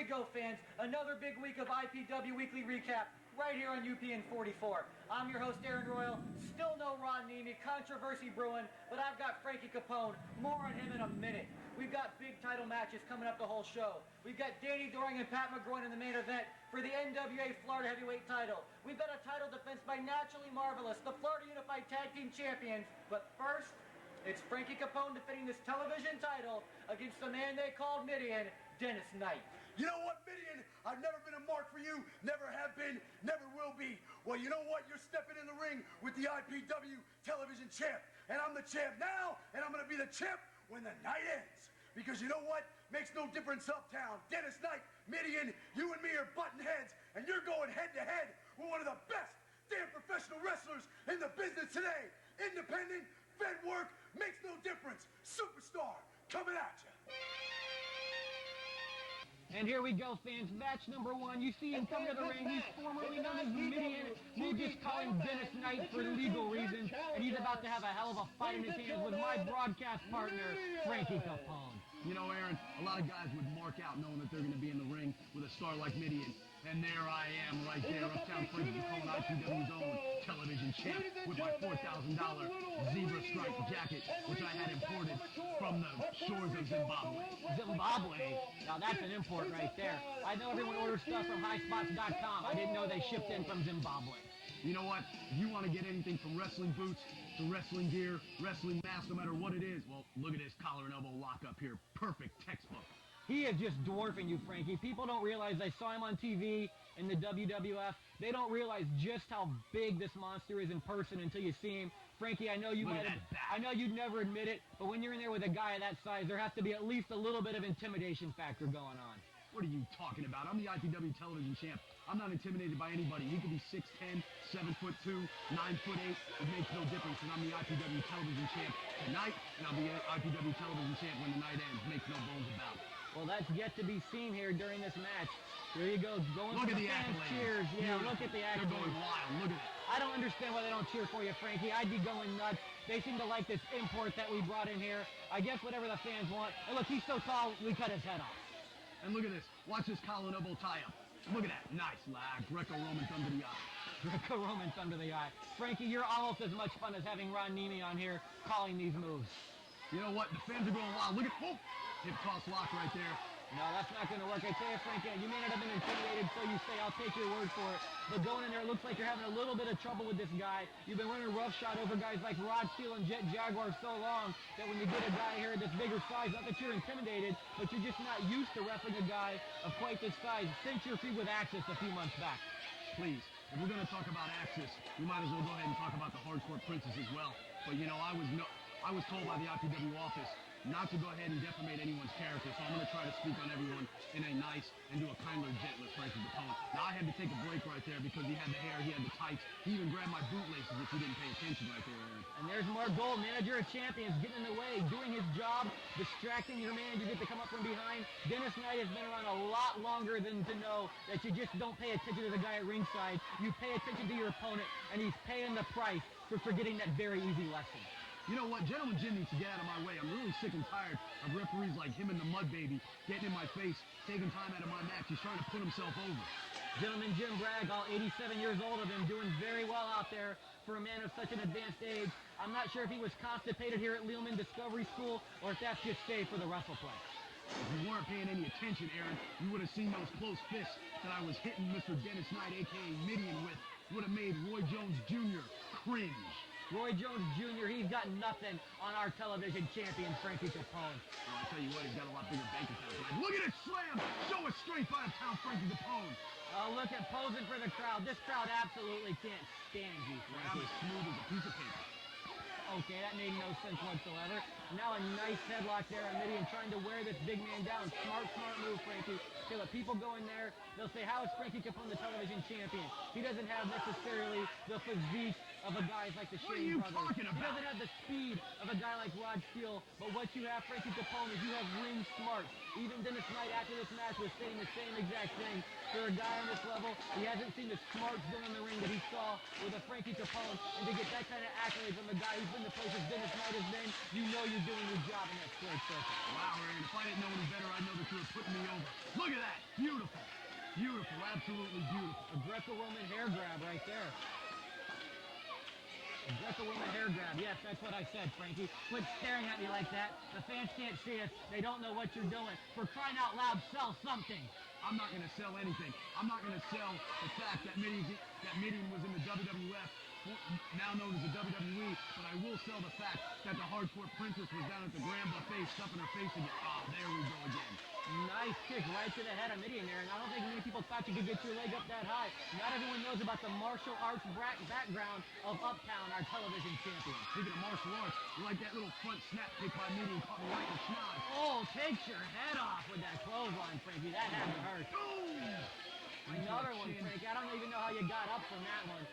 go, fans. Another big week of IPW Weekly Recap right here on UPN 44. I'm your host, Aaron Royal. Still no Niemi, controversy brewing, but I've got Frankie Capone. More on him in a minute. We've got big title matches coming up the whole show. We've got Doring and Pat McGroin in the main event for the NWA Florida Heavyweight title. We've got a title defense by Naturally Marvelous, the Florida Unified Tag Team Champions. But first, it's Frankie Capone defending this television title against the man they called Mideon, Dennis Knight. You know what, Mideon? I've never been a mark for you, never have been, never will be. Well, you know what? You're stepping in the ring with the IPW television champ. And I'm the champ now, and I'm going to be the champ when the night ends. Because you know what? Makes no difference uptown. Dennis Knight, Mideon, you and me are button heads, and you're going head to head with one of the best damn professional wrestlers in the business today. Independent, fed work, makes no difference. Superstar, coming at you. And here we go, fans. Match number one. You see him come to the ring. He's formerly known as Mideon. We'll just call him Dennis Knight for legal reasons. And he's about to have a hell of a fight in his hands with my broadcast partner, Frankie Capone. You know, Aaron, a lot of guys would mark out knowing that they're going to be in the ring with a star like Mideon. And there I am right there, Uptown Frankie Capone, IPW's own television champ, with my $4,000 zebra stripe jacket, which I had imported from the shores of Zimbabwe. Zimbabwe? Now that's an import right there. I know everyone orders stuff from highspots.com. I didn't know they shipped in from Zimbabwe. You know what? If you want to get anything from wrestling boots to wrestling gear, wrestling masks, no matter what it is, well, look at this collar and elbow lock up here. Perfect textbook. He is just dwarfing you, Frankie. People don't realize, I saw him on TV in the WWF. They don't realize just how big this monster is in person until you see him. Frankie, I know you'd never admit it, but when you're in there with a guy of that size, there has to be at least a little bit of intimidation factor going on. What are you talking about? I'm the IPW television champ. I'm not intimidated by anybody. He could be 6'10", 7'2", 9'8". It makes no difference, and I'm the IPW television champ tonight, and I'll be IPW television champ when the night ends. Makes no bones about it. Well, that's yet to be seen here during this match. There you go, going look for at the fans' accolades. cheers. Yeah, look at the accolades. They're going wild. Look at it. I don't understand why they don't cheer for you, Frankie. I'd be going nuts. They seem to like this import that we brought in here. I guess whatever the fans want. And look, he's so tall, we cut his head off. And look at this. Watch this collar and elbow tie-up. Look at that. Nice. Greco-Roman thumb to the eye. Greco-Roman thumb to the eye. Frankie, you're almost as much fun as having Niemi on here calling these moves. You know what? The fans are going wild. Look at, whoa, hip toss lock right there. No, that's not going to work. I tell you, Frankie, you may not have been intimidated, so you say. I'll take your word for it. But going in there, it looks like you're having a little bit of trouble with this guy. You've been running roughshod over guys like Rod Steele and Jet Jaguar so long that when you get a guy here that's bigger size, not that you're intimidated, but you're just not used to wrestling a guy of quite this size. Cinch your feet with Axis a few months back. Please, if we're going to talk about Axis, we might as well go ahead and talk about the Hardcore Princess as well. But, you know, I was told by the IPW office not to go ahead and defamate anyone's character, so I'm going to try to speak on everyone in a nice and do a kinder, gentler Frankie Capone. Now, I had to take a break right there because he had the hair, he had the tights. He even grabbed my bootlaces if you didn't pay attention right there, Aaron. And there's more gold. Manager of Champions getting in the way, doing his job, distracting your man. You get to come up from behind. Dennis Knight has been around a lot longer than to know that you just don't pay attention to the guy at ringside. You pay attention to your opponent, and he's paying the price for forgetting that very easy lesson. You know what? Gentleman Jim needs to get out of my way. I'm really sick and tired of referees like him and the Mud Baby getting in my face, taking time out of my match. He's trying to put himself over. Gentleman Jim Bragg, all 87 years old of him, doing very well out there for a man of such an advanced age. I'm not sure if he was constipated here at Leelman Discovery School or if that's just safe for the WrestlePlex. If you weren't paying any attention, Aaron, you would have seen those close fists that I was hitting Mr. Dennis Knight, a.k.a. Mideon, with. Would have made Roy Jones Jr. cringe. Roy Jones Jr., he's got nothing on our television champion, Frankie Capone. Well, I'll tell you what, he's got a lot bigger bank account tonight. Look at it, slam! Show us straight by town, Frankie Capone. Oh, look at posing for the crowd. This crowd absolutely can't stand you, Frankie. I'm as smooth as a piece of paper. Okay, that made no sense whatsoever. Now a nice headlock there on Mideon, trying to wear this big man down. Smart move, Frankie. Okay, let people go in there. They'll say, how is Frankie Capone the television champion? He doesn't have necessarily the physique of a guy like the Shane brothers. What are you talking about? He doesn't have the speed of a guy like Rod Steele. But what you have, Frankie Capone, is you have ring smarts. Even Dennis Knight after this match was saying the same exact thing. For a guy on this level, he hasn't seen the smarts done in the ring that he saw with a Frankie Capone. And to get that kind of accolade from a guy who's been the places Dennis Knight has been, you know you're doing your job in that squared circle. Wow, Aaron, if I didn't know any better, I'd know that you were putting me over. Look at that. Beautiful. Beautiful. Absolutely beautiful. A Greco-Roman hair grab right there. Greco-Roman hair grab. Yes, that's what I said, Frankie. Quit staring at me like that. The fans can't see us. They don't know what you're doing. For crying out loud, sell something. I'm not going to sell anything. I'm not going to sell the fact that Mideon was in the WWF, now known as the WWE, but I will sell the fact that the Hardcore Princess was down at the Grand Buffet stuffing her face again. Oh, there we go again. Nice kick right to the head of Mideon there, and I don't think many people thought you could get your leg up that high. Not everyone knows about the martial arts background of Uptown, our television champion. Speaking of martial arts, you like that little front snap kick by Mideon caught me right in the schnoz. Oh, takes your head off with that clothesline, Frankie. That had to hurt. Another one, Frankie. I don't even know how you got up from that one.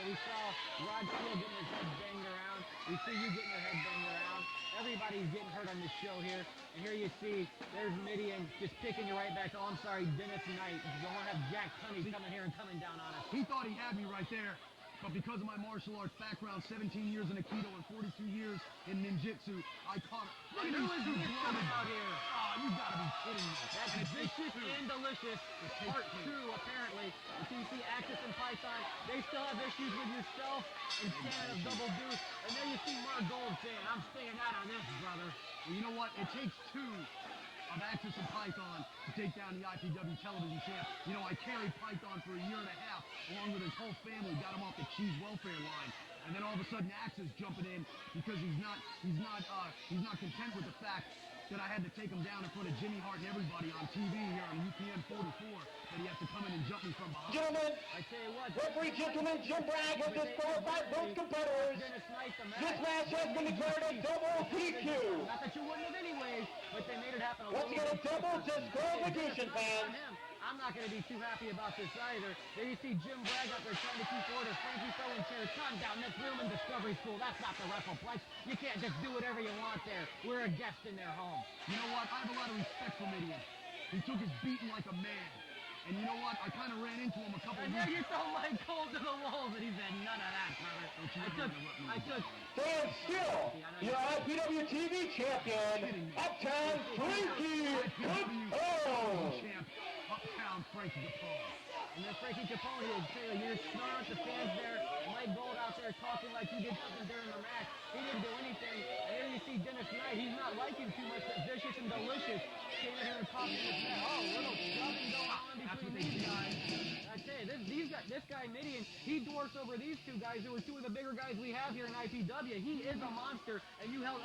We saw Rod Steele getting his head banged around. We see you getting your head banged around. Everybody's getting hurt on this show here. And here you see, there's Mideon just kicking you right back. Oh, I'm sorry, Dennis Knight. You don't want to have Jack Tunney coming here and coming down on us. He thought he had me right there. But because of my martial arts background, 17 years in Aikido and 42 years in Ninjutsu, I caught it. Look at Who these is two this bloated. coming out here? Oh, you gotta be kidding me. That's And it takes vicious two. and delicious. Part 2, apparently. So you see Axis and Python. They still have issues with yourself and Canada's Double Deuce. And there you see Mark Gold saying, I'm staying out on this, brother. Well, you know what? It takes two of Axis and Python to take down the IPW television champ. You know, I carried Python for a year and a half, along with his whole family, got him off the cheese welfare line. And then all of a sudden, Axis jumping in because he's not content with the fact that I had to take him down in front of Jimmy Hart and everybody on TV here on UPN 44, that he has to come in and jump me from behind. Gentlemen, I tell you what. referee gentleman Jim Bragg has disqualified both competitors. Dennis Knight, the This match has been declared a double DQ. Not that you wouldn't have anyways, but they made it happen a Once little again, a bit double quicker. disqualification, fans. I'm not going to be too happy about this either. There you see Jim Bragg up there trying to keep order. Frankie throwing chairs. Calm down. That's room in Discovery School. That's not the WrestlePlex. You can't just do whatever you want there. We're a guest in their home. You know what? I have a lot of respect for Mideon. He took his beating like a man. And you know what? I kind of ran into him a couple And of there weeks you throw Mike Cole to the walls, and he said, none of that, brother. I took. Stand still. Your IPW TV champion, Uptown Frankie Capone. champ, Uptown Frankie Capone. And then Frankie Capone, you're snarling at the fans there. Mike Gold out there talking like he did something during the match. He didn't do anything. And here you see Dennis Knight. He's not liking too much that vicious and delicious. Came in here and talking with that. Oh, little shoving going on between these guys. I tell you, this guy Mideon, he dwarfs over these two guys who are two of the bigger guys we have here in IPW. He is a monster. And you held,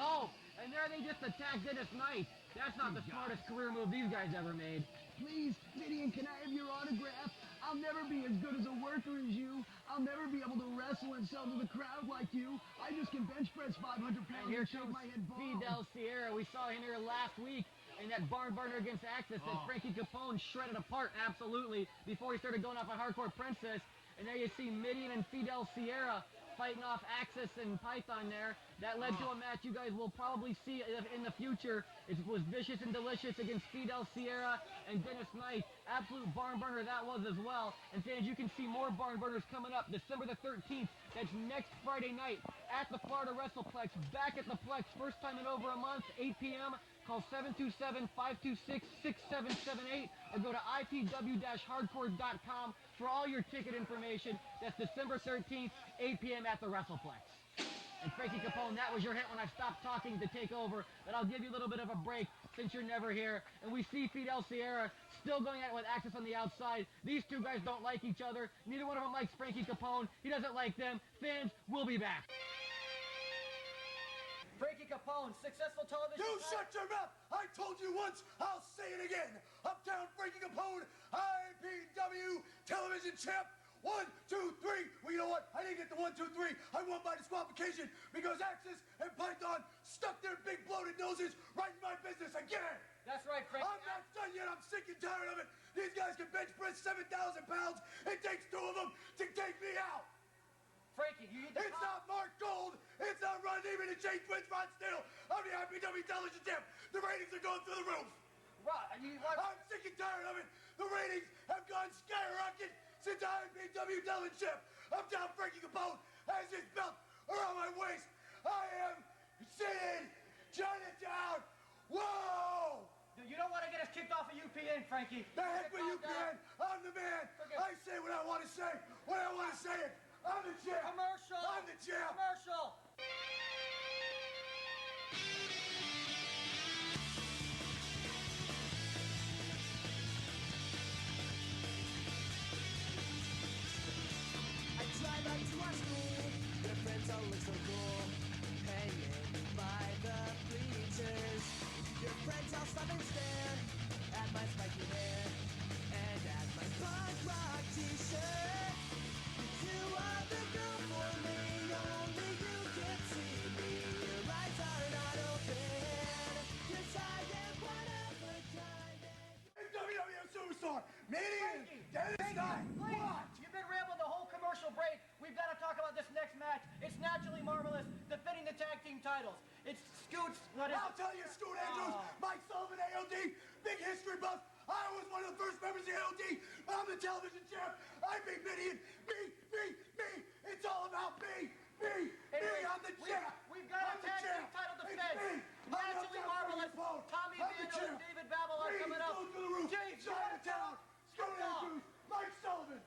and there they just attacked Dennis Knight. That's not the smartest career move these guys ever made. Please, Mideon, can I have your autograph? I'll never be as good as a worker as you. I'll never be able to wrestle and sell to the crowd like you. I just can bench press 500 pounds And and here shake comes my head bald. Fidel Sierra. We saw him here last week in that barn burner against Axis that Frankie Capone shredded apart absolutely before he started going off on Hardcore Princess. And there you see Mideon and Fidel Sierra fighting off Axis and Python there. That led to a match you guys will probably see in the future. It was Vicious and Delicious against Fidel Sierra and Dennis Knight. Absolute barn burner that was as well. And fans, you can see more barn burners coming up December the 13th. That's next Friday night at the Florida WrestlePlex. Back at the Plex, first time in over a month, 8 p.m. Call 727-526-6778 or go to ipw-hardcore.com for all your ticket information. That's December 13th, 8 p.m. at the WrestlePlex. And Frankie Capone, that was your hint when I stopped talking to take over. But I'll give you a little bit of a break since you're never here. And we see Fidel Sierra still going at it with Axis on the outside. These two guys don't like each other. Neither one of them likes Frankie Capone. He doesn't like them. Fans, we'll be back. Frankie Capone, successful television. You shut your mouth! I told you once, I'll say it again. Uptown Frankie Capone, IPW television champ. 1, 2, 3. Well, you know what? I didn't get the 1, 2, 3. I won by disqualification because Axis and Python stuck their big bloated noses right in my business again. That's right, Frankie. I'm not done yet. I'm sick and tired of it. These guys can bench press 7,000 pounds. It takes 2 of them to take me out. Frankie, you need to It's not Mark Gold. It's not Ron Niemi and Jay Twins Rod Steele. I'm the IPW television champ. The ratings are going through the roof. I'm sick and tired of it. The ratings have gone skyrocket since I IPW television. I'm down Frankie Capone has his belt around my waist. I am sitting Chinatown. Whoa! You don't want to get us kicked off of UPN, Frankie. The heck with UPN. I'm the man. I say what I want to say. When I want to say it. I'm the champ. Commercial. I'm the champ. Commercial. I drive back to our school. Your friends all look so cool. Hanging by the bleachers. Your friends all stop and stare at my spiky hair and at my punk rock t-shirt. You are the girl for me. Only you can see me. Your eyes are not open. Yes, I am one of a kind. WWE Superstar. Mideon. Dennis Stein. What? You've been rambling the whole commercial break. We've got to talk about this next match. It's Naturally Marvelous defending the tag team titles. It's Scoots. I'll tell you, Scoot Andrews, Mike Sullivan, AOD, big history buff. I was one of the first members of AOD. I'm the television champ. I beat Mideon. Me. It's all about me. I'm the champ. We've got a tag team title defense. Naturally Marvelous. Tommy Vandal and David Babylon coming up. Go to the roof. Chinatown. Scoot Andrews, Mike Sullivan.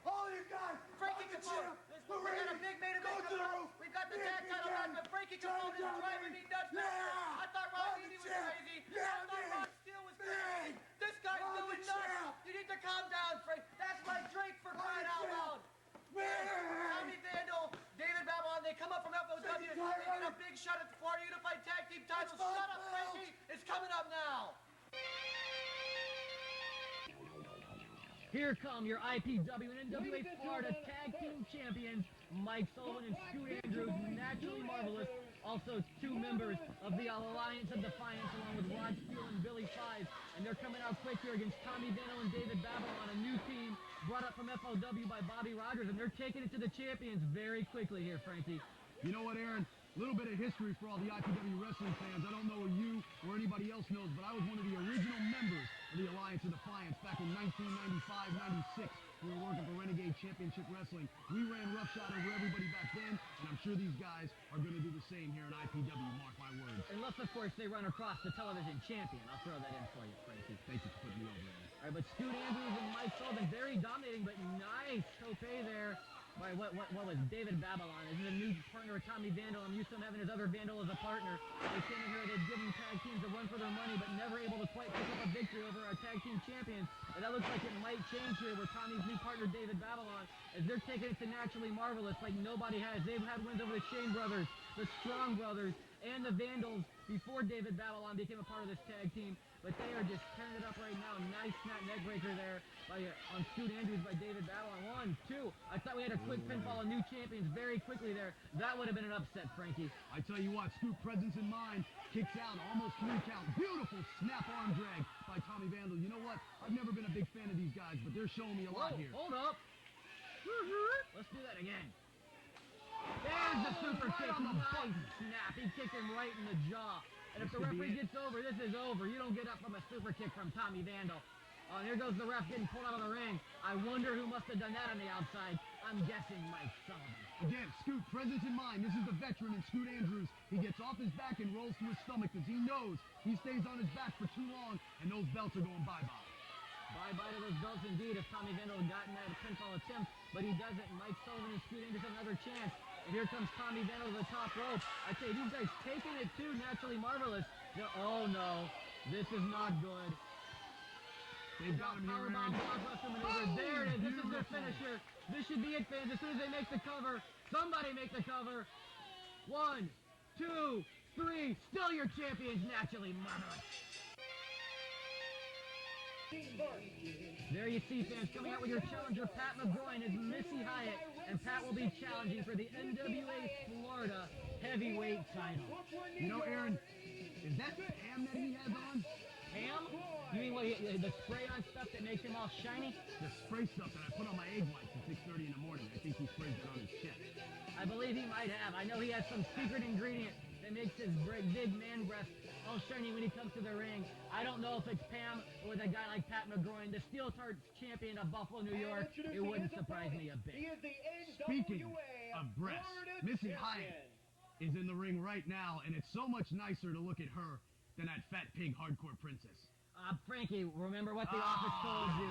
All you guys. Frankie I'm the Capone. champ. We got a big main event Go to coming the up. roof. We've got the tag title match, but Frankie Capone is driving me nuts. Yeah. I thought Ron I'm the Niemi was champ. crazy. Yeah, I thought me. Ron Steele was crazy. This guy's I'm the doing champ. nuts. You need to calm down, Frank. That's my drink for crying out loud. Tommy Vandal, David Babylon, they come up from FOW. They get a big shot at the Florida Unified Tag Team titles. It's my Shut up, belt. Frankie. It's coming up now. Here come your IPW and NWA Florida Tag Team Champions, Mike Sullivan and Scoot Andrews, Naturally Marvelous. Also 2 members of the Alliance of Defiance along with Rod Steele and Billy Five. And they're coming out quick here against Tommy Vandal and David Babylon, a new team brought up from FOW by Bobby Rogers. And they're taking it to the champions very quickly here, Frankie. You know what, Aaron? A little bit of history for all the IPW wrestling fans. I don't know if you or anybody else knows, but I was one of the original members of the Alliance of Defiance back in 1995-96. We were working for Renegade Championship Wrestling. We ran roughshod over everybody back then, and I'm sure these guys are going to do the same here in IPW, mark my words. Unless, of course, they run across the television champion. I'll throw that in for you, Frankie. Thank you for putting me over there. All right, but Scoot Andrews and Mike Sullivan, very dominating, but nice tope there. By what was David Babylon? This is a new partner of Tommy Vandal. I'm used to him having his other Vandal as a partner. They came in here, they'd given tag teams a run for their money, but never able to quite pick up a victory over our tag team champions. And that looks like it might change here with Tommy's new partner, David Babylon, as they're taking it to Naturally Marvelous like nobody has. They've had wins over the Shane Brothers, the Strong Brothers, and the Vandals before David Babylon became a part of this tag team. But they are just turning it up right now. Nice snap neck breaker there on Scoot Andrews by David Babylon. 1, 2. I thought we had a quick pinfall of new champions very quickly there. That would have been an upset, Frankie. I tell you what, Scoot presence in mind, kicks out, almost 3 count. Beautiful snap arm drag by Tommy Vandal. You know what? I've never been a big fan of these guys, but they're showing me a lot here. Hold up. Let's do that again. There's the super kick. Nice snap. He kicked him right in the jaw. And if the referee gets over, this is over. You don't get up from a super kick from Tommy Vandal. Oh, and here goes the ref getting pulled out of the ring. I wonder who must have done that on the outside. I'm guessing Mike Sullivan. Again, Scoot, presence in mind. This is the veteran in Scoot Andrews. He gets off his back and rolls to his stomach because he knows he stays on his back for too long, and those belts are going bye-bye. Bye-bye to those belts indeed if Tommy Vandal had gotten that pinfall attempt, but he doesn't. Mike Sullivan and Scoot Andrews have another chance. And here comes Tommy Vandal to the top rope. I tell you, these guys taking it too, Naturally Marvelous. Oh no, this is not good. They've got him here, Powerbomb Aaron. blockbuster maneuver. There it is. This is their finisher. This should be it, fans. As soon as they make the cover, somebody make the cover. 1, 2, 3. Still your champions, Naturally Marvelous. There you see, fans, coming out with your challenger, Pat McGroin, is Missy Hyatt, and Pat will be challenging for the NWA Florida heavyweight title. You know, Aaron, is that the ham that he has on? Ham? You mean what, the spray-on stuff that makes him all shiny? The spray stuff that I put on my egg whites at 6:30 in the morning. I think he sprays it on his chest. I believe he might have. I know he has some secret ingredient that makes his big man breast all shiny when he comes to the ring. I don't know if it's Pam or the guy like Pat McGroin, the Steel Tarts champion of Buffalo, New York. It wouldn't surprise me a bit. He is the Speaking NWA of breasts, Florida Missy champion. Hyatt is in the ring right now, and it's so much nicer to look at her than that fat pig hardcore princess. Frankie, remember what the office told you.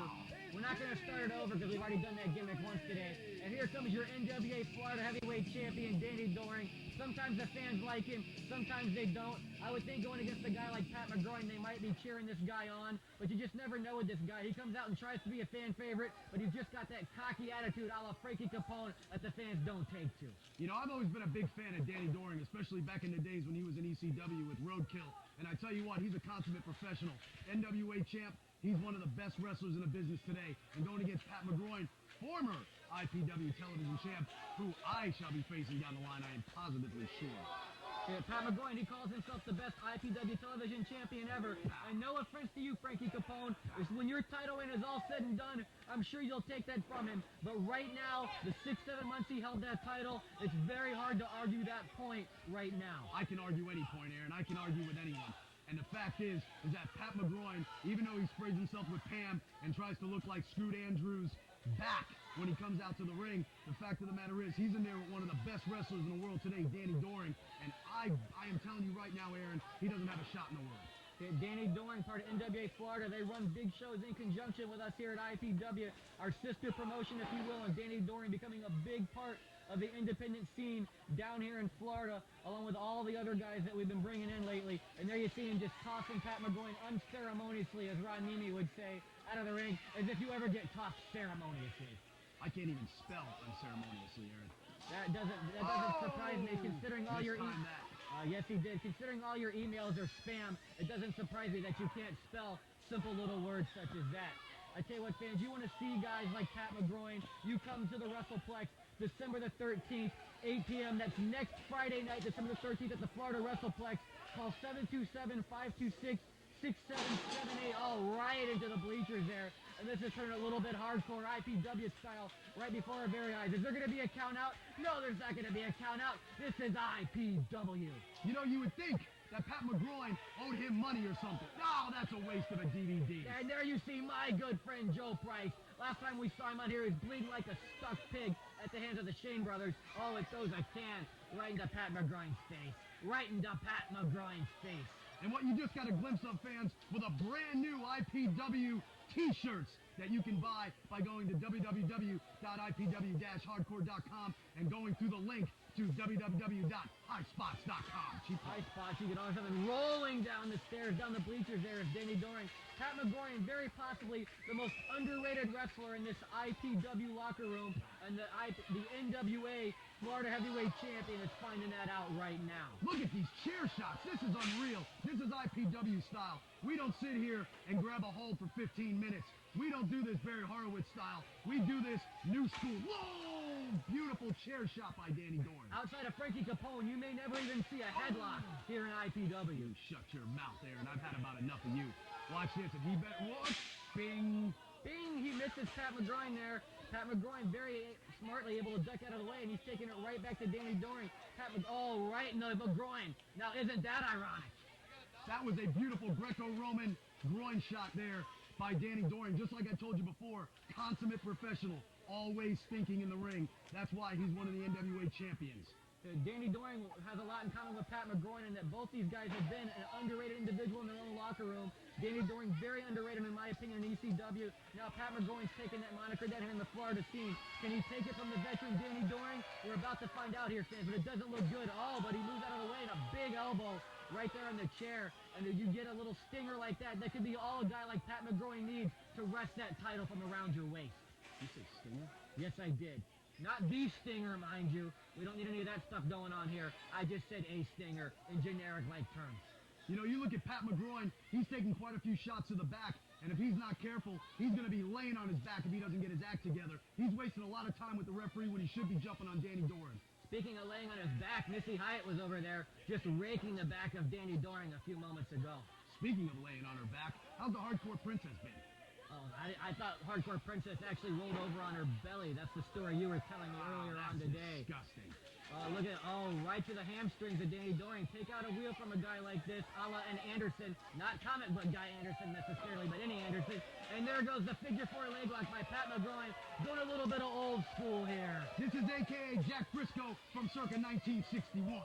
We're not going to start it over because we've already done that gimmick once today. And here comes your NWA Florida Heavyweight Champion, Danny Doring. Sometimes the fans like him, sometimes they don't. I would think going against a guy like Pat McGroin, they might be cheering this guy on, but you just never know with this guy. He comes out and tries to be a fan favorite, but he's just got that cocky attitude a la Frankie Capone that the fans don't take to. You know, I've always been a big fan of Danny Doring, especially back in the days when he was in ECW with Roadkill. And I tell you what, he's a consummate professional. NWA champ, he's one of the best wrestlers in the business today. And going against Pat McGroin, former IPW television champ, who I shall be facing down the line, I am positively sure. Yeah, Pat McGroin, he calls himself the best IPW television champion ever. And no offense to you, Frankie Capone, is when your title reign is all said and done, I'm sure you'll take that from him. But right now, the 6-7 months he held that title, it's very hard to argue that point right now. I can argue any point, Aaron. I can argue with anyone. And the fact is that Pat McGroin, even though he sprays himself with Pam and tries to look like Screwed Andrew's back when he comes out to the ring, the fact of the matter is he's in there with one of the best wrestlers in the world today, Danny Doring. And I am telling you right now, Aaron, he doesn't have a shot in the world. Yeah, Danny Doring, part of NWA Florida, they run big shows in conjunction with us here at IPW, our sister promotion, if you will, and Danny Doring becoming a big part of the independent scene down here in Florida, along with all the other guys that we've been bringing in lately. And there you see him just tossing Pat McGroin unceremoniously, as Ron Niemi would say, out of the ring, as if you ever get tossed ceremoniously. I can't even spell unceremoniously, Aaron. That doesn't surprise me, considering all your yes, he did. Considering all your emails are spam, it doesn't surprise me that you can't spell simple little words such as that. I tell you what, fans, you want to see guys like Pat McGroin, you come to the WrestlePlex December the 13th, 8 p.m. That's next Friday night, December the 13th at the Florida WrestlePlex. Call 727-526-6778. All riot into the bleachers there. And this is turning a little bit hardcore IPW style right before our very eyes. Is there going to be a count out? No, there's not going to be a count out. This is IPW. You know, you would think that Pat McGroin owed him money or something. No, that's a waste of a DVD. And there you see my good friend Joe Price. Last time we saw him out here, he was bleeding like a stuck pig at the hands of the Shane brothers. Oh, it throws a can right into Pat McGroin's face. Right into Pat McGroin's face. And what you just got a glimpse of, fans, with a brand new IPW t-shirts that you can buy by going to www.ipw-hardcore.com and going through the link to www.highspots.com. High spots, you can always have it rolling down the stairs, down the bleachers there is Danny Doring. Pat McGroin, very possibly the most underrated wrestler in this IPW locker room, and the NWA Florida Heavyweight Champion is finding that out right now. Look at these chair shots. This is unreal. This is IPW style. We don't sit here and grab a hold for 15 minutes. We don't do this Barry Horowitz style. We do this new school. Whoa! Beautiful chair shot by Danny Doring. Outside of Frankie Capone, you may never even see a headlock here in IPW. You shut your mouth there, and I've had about enough of you. Watch this. If he better... What? Bing! Bing! He misses Pat McGroin there. Pat McGroin very smartly able to duck out of the way, and he's taking it right back to Danny Doring. Oh, right in the McGroin. Now, isn't that ironic? That was a beautiful Greco-Roman groin shot there by Danny Doring. Just like I told you before, consummate professional, always thinking in the ring. That's why he's one of the NWA champions. Danny Doring has a lot in common with Pat McGroin in that both these guys have been an underrated individual in their own locker room. Danny Doring very underrated in my opinion in ECW. Now Pat McGroin's taking that moniker down here in the Florida scene. Can he take it from the veteran Danny Doring? We're about to find out here, fans, but it doesn't look good. Oh, but he moves out of the way and a big elbow right there on the chair. And if you get a little stinger like that, that could be all a guy like Pat McGroin needs to wrest that title from around your waist. You say stinger? Yes, I did. Not the stinger, mind you. We don't need any of that stuff going on here. I just said a stinger in generic-like terms. You know, you look at Pat McGroin, he's taking quite a few shots to the back, and if he's not careful, he's going to be laying on his back if he doesn't get his act together. He's wasting a lot of time with the referee when he should be jumping on Danny Doring. Speaking of laying on his back, Missy Hyatt was over there just raking the back of Danny Doring a few moments ago. Speaking of laying on her back, how's the Hardcore Princess been? Oh, I thought Hardcore Princess actually rolled over on her belly. That's the story you were telling me earlier on today. Disgusting. Look at, right to the hamstrings of Danny Doring. Take out a wheel from a guy like this, a la an Anderson. Not comic book guy Anderson necessarily, but any Anderson. And there goes the figure four leg lock by Pat McGroin. Doing a little bit of old school here. This is a.k.a. Jack Briscoe from circa 1961.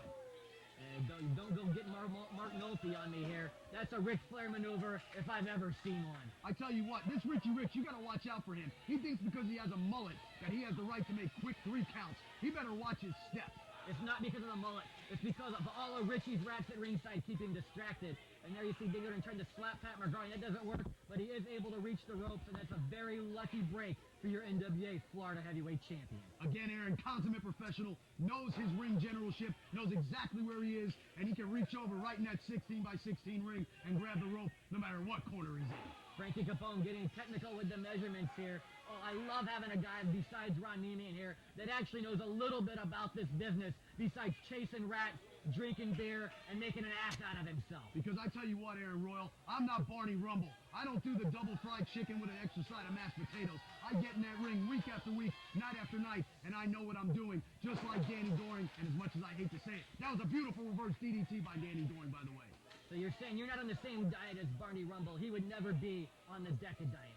Don't go get Mark Nolte on me here. That's a Ric Flair maneuver if I've ever seen one. I tell you what, this Richie Rich, you gotta watch out for him. He thinks because he has a mullet that he has the right to make quick 3 counts. He better watch his step. It's not because of the mullet. It's because of all of Richie's rats at ringside keep him distracted. And there you see Dingo trying to slap Pat McGroin. That doesn't work, but he is able to reach the ropes, and that's a very lucky break for your NWA Florida Heavyweight Champion. Again, Aaron, consummate professional, knows his ring generalship, knows exactly where he is, and he can reach over right in that 16 by 16 ring and grab the rope no matter what corner he's in. Frankie Capone getting technical with the measurements here. Oh, I love having a guy besides Ron Niemi in here that actually knows a little bit about this business besides chasing rats, drinking beer, and making an ass out of himself. Because I tell you what, Aaron Royal, I'm not Barney Rumble. I don't do the double fried chicken with an extra side of mashed potatoes. I get in that ring week after week, night after night, and I know what I'm doing, just like Danny Doring, and as much as I hate to say it, that was a beautiful reverse DDT by Danny Doring, by the way. So you're saying you're not on the same diet as Barney Rumble. He would never be on the DECA diet.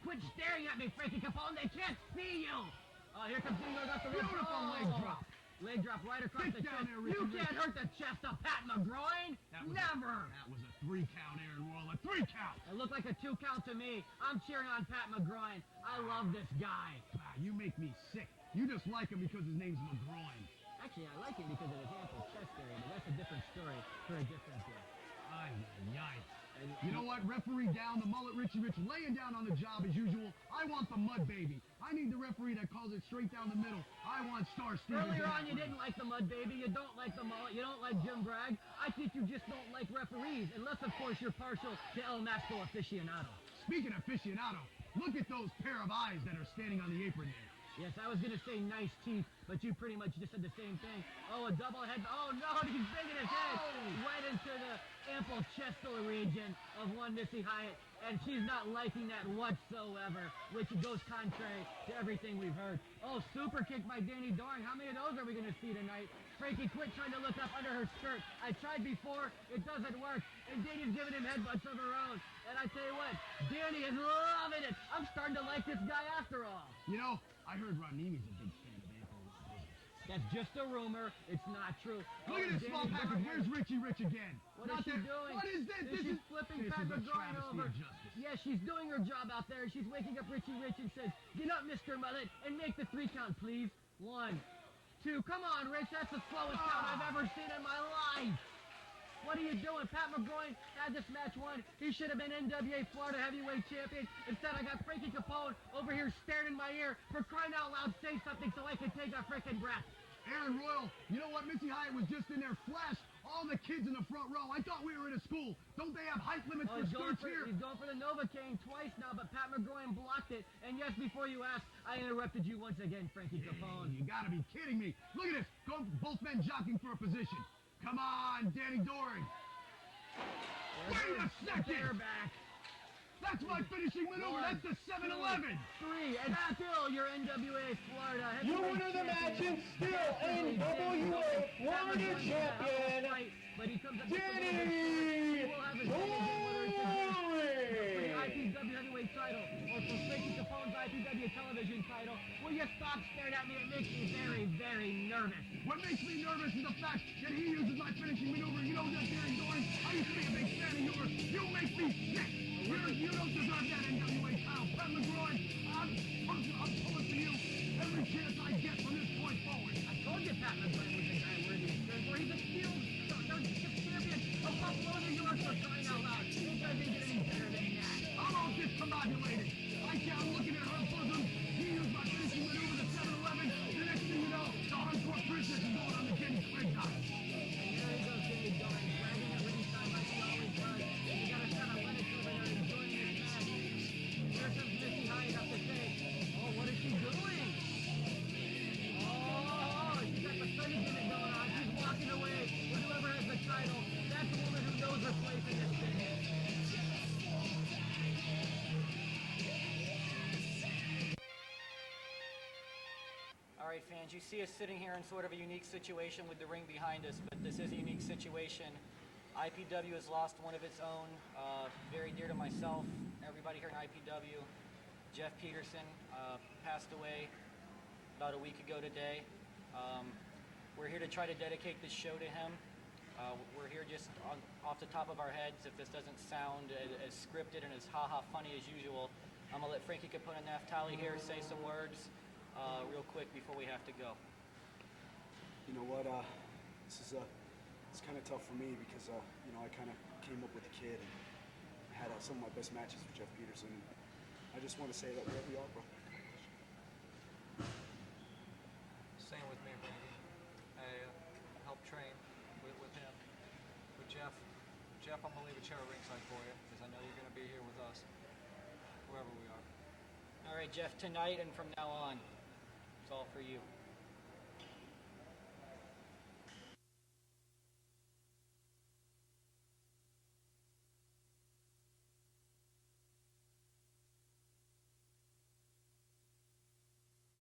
Quit staring at me, Frankie Capone. They can't see you. Here comes Dingo off the rope. Beautiful leg drop. Leg drop right across the chest. There, you can't hurt the chest of Pat McGroin. Never. That was a 3 count, Aaron Royal. A 3 count. It looked like a 2 count to me. I'm cheering on Pat McGroin. I love this guy. Wow, you make me sick. You just like him because his name's McGroin. Actually, I like him because of his ample chest area, but that's a different story for a different day. Ay, ay, ay. You know what? Referee down, the mullet Richie Rich laying down on the job as usual. I want the mud baby. I need the referee that calls it straight down the middle. I want Star Stevens. Earlier on, you didn't like the mud baby. You don't like the mullet. You don't like Jim Bragg. I think you just don't like referees, unless, of course, you're partial to El Masto Aficionado. Speaking of aficionado, look at those pair of eyes that are standing on the apron there. Yes, I was going to say nice teeth, but you pretty much just said the same thing. Oh, a double head. Oh, no, he's banging his head right into the ample chestal region of one Missy Hyatt, and she's not liking that whatsoever, which goes contrary to everything we've heard. Oh, super kick by Danny Doring. How many of those are we going to see tonight? Frankie, quit trying to look up under her skirt. I tried before. It doesn't work. And Danny's giving him headbutts of her own. And I tell you what, Danny is loving it. I'm starting to like this guy after all. You know, I heard Ron Niemi's a big fan of ankle lock. That's just a rumor. It's not true. Look at this small package. Where's Richie Rich again? What is she doing? What is this? She's flipping Pat McGroin over. Of justice. Yeah, she's doing her job out there. She's waking up Richie Rich and says, "Get up, Mr. Mullet, and make the 3 count, please." 1, 2. Come on, Rich. That's the slowest count I've ever seen in my life. What are you doing? Pat McGroin had this match won. He should have been NWA Florida Heavyweight Champion. Instead, I got Frankie Capone over here staring in my ear. For crying out loud, say something so I can take a frickin' breath. Aaron Royal, you know what? Missy Hyatt was just in there, flashed all the kids in the front row. I thought we were in a school. Don't they have height limits for skirts here? He's going for the Novocaine twice now, but Pat McGroin blocked it. And yes, before you ask, I interrupted you once again, Frankie Capone. You gotta be kidding me. Look at this. Both men jockeying for a position. Come on, Danny Doring. Wait a second. Back. That's my finishing maneuver. That's the 7-Eleven. 3, and still your NWA Florida Heavyweight You win the match and still NWA Florida Champion, but he comes up Danny Doring. IPW Heavyweight title, or for Frankie Capone's IPW television title. Will you stop staring at me? It makes me very, very nervous. What makes me nervous is the fact that he uses my finishing maneuver. You know that, Danny Doring? I used to be a big fan of yours. You make me sick. You don't deserve that NWA title. Pat McGroin, I'm pulling for you every chance I get from this point forward. I told you Pat McGroin was the guy worthy of cheering for. He's a field champion of Buffalo, New York, for crying out loud. It doesn't get any better than that. I'm all discombobulated. I'm looking at her bosom. He used my finishing maneuver, the 7-Eleven. The next thing you know, the hardcore princess is going on the Jenny Craig diet. And there he goes, Danny Doring, bragging at ringside like he always does. You gotta kind of let it over there, enjoying this match. Here comes Missy Hyatt up to say, oh, what is she doing? All right, fans, you see us sitting here in sort of a unique situation with the ring behind us, but this is a unique situation. IPW has lost one of its own, very dear to myself, everybody here in IPW. Jeff Peterson passed away about a week ago today. We're here to try to dedicate this show to him. We're here just off the top of our heads. If this doesn't sound as scripted and as ha-ha funny as usual, I'm going to let Frankie, Capone, and Naphtali here say some words real quick before we have to go. You know what? It's kind of tough for me because I kind of came up with the kid and had some of my best matches with Jeff Peterson. I just want to say that wherever you are, bro. Same with me, Frankie. I helped train with him, with Jeff. Jeff, I'm gonna leave a chair ringside for you because I know you're gonna be here with us, wherever we are. All right, Jeff, tonight and from now on, it's all for you.